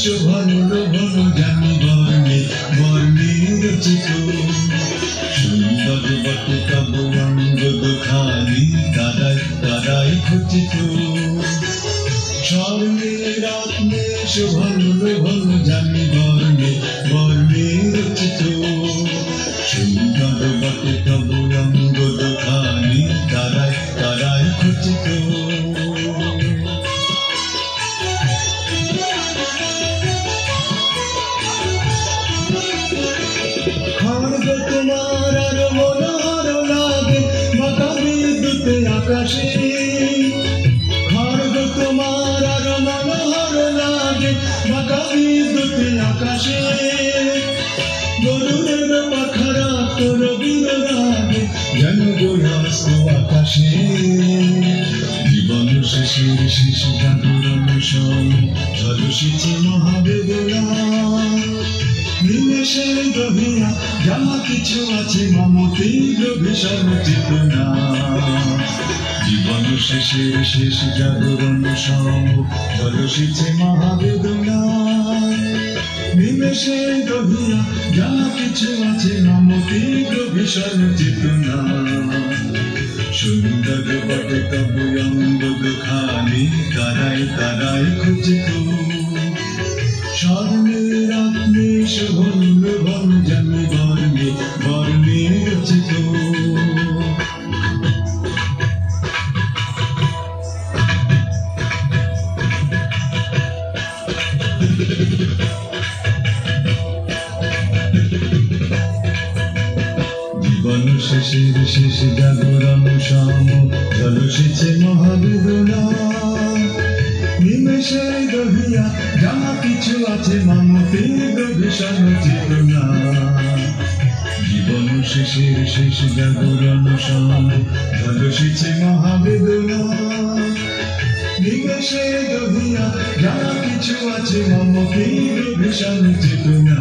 শোভন লোভন জানি বর্ণে বর্ণে রচিত সুন্দর বটে তব অঙ্গ দুখানি তারাই তারাই খচিত স্বর্ণে রত্নে শোভন লোভন জানি বর্ণে বর্ণে রচিত সুন্দর বটে তব অঙ্গ দুখানি তারাই তারাই খচিত খড়গ তোমার আর মনোহর লাগে মাথা বিদ্যুতে আকাশে খড়গ তোমার আর মনোহর লাগে মাথা বিদ্যুতে আকাশে গরুরের পাখারা তোর বীর লাগে যেন গোয়াস্ত আকাশে জীবন শেষের শেষ জাগরণ সম ঝলসিছে মহাবেদনা নিমেষের গভীরা যাহা কিছু আছে মম তীব্র ভীষণ চেতনা জীবন শেষের শেষ জাগরণ সম ঝলসিছে মহাবেদনা নিমেষের গভীরা যাহা কিছু আছে মম তীব্র ভীষণ চেতনা সুন্দর বটে তব অঙ্গ দুখানি তারাই তারাই খচিত স্বর্ণে রত্নে শোভন লোভন জানি বর্ণে বর্ণে রচিত জীবন শেষের শেষ জাগরণ সম ঝলসিছে মহাবেদনা নিমেষের গভীরা যাহা কিছু আছে মম তীব্র ভীষণ চেতনা জীবন শেষের শেষ জাগরণ সম ঝলসিছে মহাবেদনা নিমেষের গভীরা যাহা কিছু আছে মম তীব্র ভীষণ চেতনা